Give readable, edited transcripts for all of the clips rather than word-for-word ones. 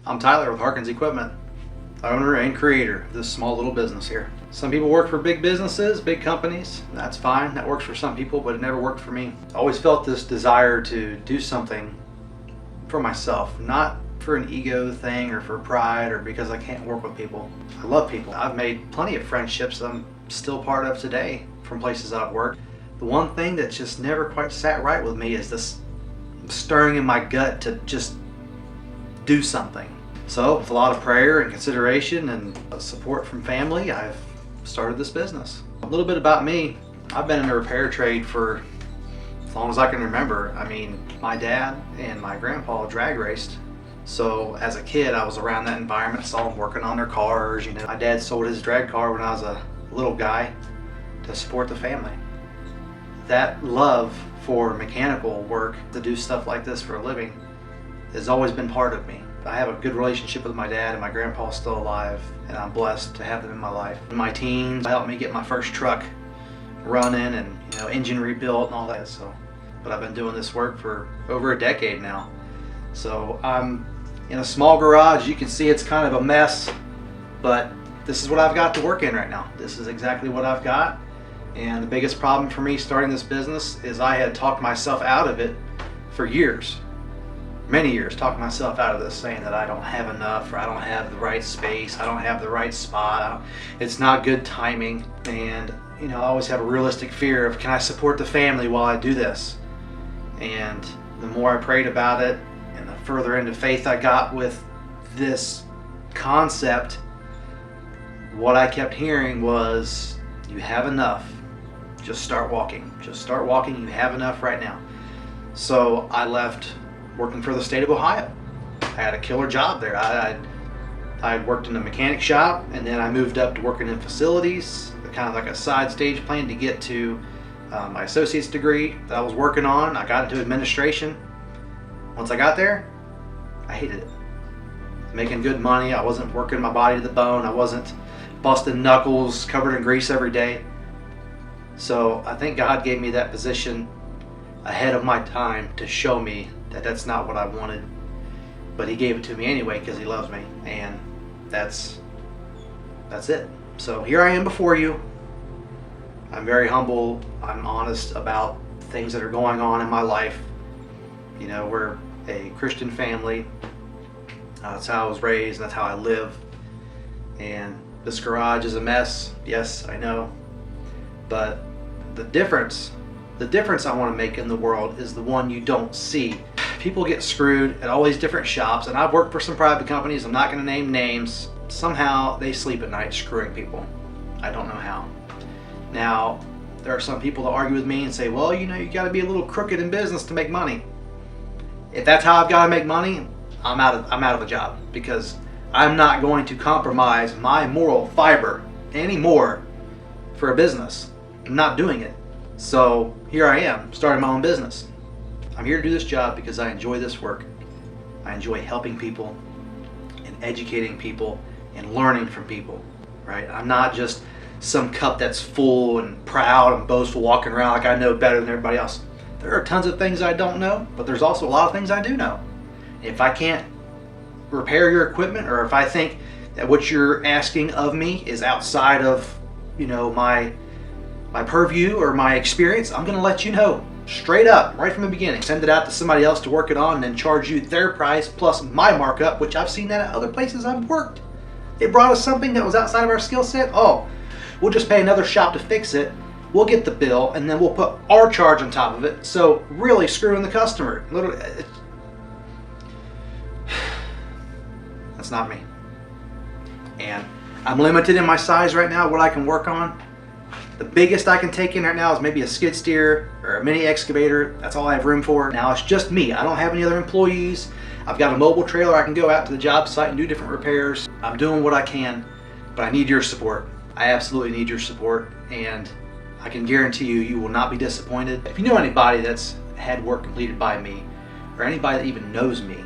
I'm Tyler with Harkins Equipment, owner and creator of this small little business here. Some people work for big businesses, big companies. That's fine, that works for some people, but it never worked for me. I always felt this desire to do something for myself, not for an ego thing or for pride or because I can't work with people. I love people. I've made plenty of friendships that I'm still part of today from places I've worked. The one thing that just never quite sat right with me is this stirring in my gut to just do something. So with a lot of prayer and consideration and support from family, I've started this business. A little bit about me. I've been in the repair trade for as long as I can remember. I mean, my dad and my grandpa drag raced. So as a kid, I was around that environment, saw them working on their cars. You know, my dad sold his drag car when I was a little guy to support the family. That love for mechanical work, to do stuff like this for a living, has always been part of me. I have a good relationship with my dad, and my grandpa's still alive, and I'm blessed to have them in my life. In my teens, they helped me get my first truck running and, you know, engine rebuilt and all that. So, but I've been doing this work for over a decade now. So I'm in a small garage. You can see it's kind of a mess, but this is what I've got to work in right now. This is exactly what I've got. And the biggest problem for me starting this business is I had talked myself out of it for years. Many years, talking myself out of this, saying that I don't have enough, or I don't have the right space, I don't have the right spot, it's not good timing. And you know, I always have a realistic fear of, can I support the family while I do this? And the more I prayed about it, and the further into faith I got with this concept, what I kept hearing was, you have enough, just start walking. Just start walking, you have enough right now. So I left working for the state of Ohio. I had a killer job there. I had worked in a mechanic shop, and then I moved up to working in facilities, kind of like a side stage plan to get to my associate's degree that I was working on. I got into administration. Once I got there, I hated it. Making good money, I wasn't working my body to the bone, I wasn't busting knuckles, covered in grease every day. So I think God gave me that position ahead of my time to show me that that's not what I wanted, but He gave it to me anyway because He loves me, and that's it. So here I am before you. I'm very humble. I'm honest about things that are going on in my life. You know, we're a Christian family. That's how I was raised, and that's how I live. And this garage is a mess. Yes, I know. But the difference I want to make in the world is the one you don't see. People get screwed at all these different shops, and I've worked for some private companies, I'm not going to name names. Somehow they sleep at night screwing people. I don't know how. Now, there are some people that argue with me and say, well, you know, you got to be a little crooked in business to make money. If that's how I've got to make money, I'm out of a job, because I'm not going to compromise my moral fiber anymore for a business. I'm not doing it. So here I am, starting my own business. I'm here to do this job because I enjoy this work. I enjoy helping people and educating people and learning from people, right? I'm not just some cup that's full and proud and boastful, walking around like I know better than everybody else. There are tons of things I don't know, but there's also a lot of things I do know. If I can't repair your equipment, or if I think that what you're asking of me is outside of, you know, my purview or my experience, I'm gonna let you know straight up right from the beginning. Send it out to somebody else to work it on, and then charge you their price plus my markup, which I've seen that at other places I've worked. They brought us something that was outside of our skill set. Oh, we'll just pay another shop to fix it. We'll get the bill, and then we'll put our charge on top of it. So really screwing the customer. Literally, that's not me. And I'm limited in my size right now, what I can work on. The biggest I can take in right now is maybe a skid steer or a mini excavator. That's all I have room for. Now it's just me. I don't have any other employees. I've got a mobile trailer. I can go out to the job site and do different repairs. I'm doing what I can, but I need your support. I absolutely need your support, and I can guarantee you, you will not be disappointed. If you know anybody that's had work completed by me, or anybody that even knows me,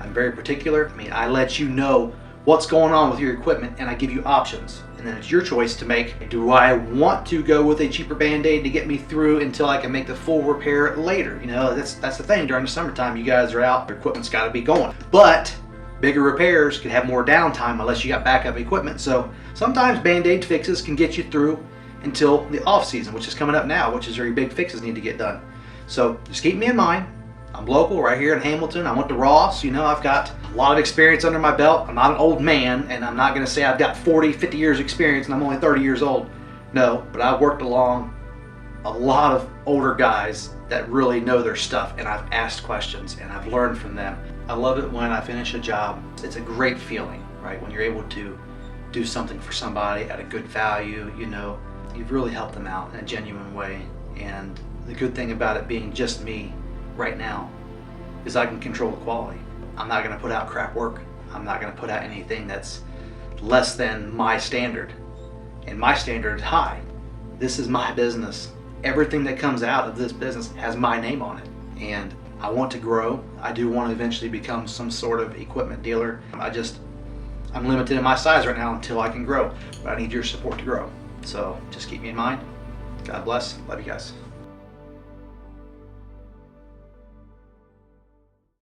I'm very particular. I mean, I let you know what's going on with your equipment, and I give you options. And then it's your choice to make. Do I want to go with a cheaper Band-Aid to get me through until I can make the full repair later? You know, that's the thing. During the summertime, you guys are out, your equipment's got to be going. But Bigger repairs could have more downtime unless you got backup equipment. So sometimes band-aid fixes can get you through until the off season, which is coming up now, which is where your big fixes need to get done. So just keep me in mind. I'm local right here in Hamilton. I went to Ross. I've got a lot of experience under my belt. I'm not an old man, and I'm not going to say I've got 40, 50 years experience and I'm only 30 years old. No, but I've worked along a lot of older guys that really know their stuff, and I've asked questions and I've learned from them. I love it when I finish a job. It's a great feeling, right? When you're able to do something for somebody at a good value, you've really helped them out in a genuine way. And the good thing about it being just me right now is I can control the quality. I'm not going to put out crap work. I'm not going to put out anything that's less than my standard. And my standard is high. This is my business. Everything that comes out of this business has my name on it. And I want to grow. I do want to eventually become some sort of equipment dealer. I'm limited in my size right now until I can grow. But I need your support to grow. So just keep me in mind. God bless. Love you guys.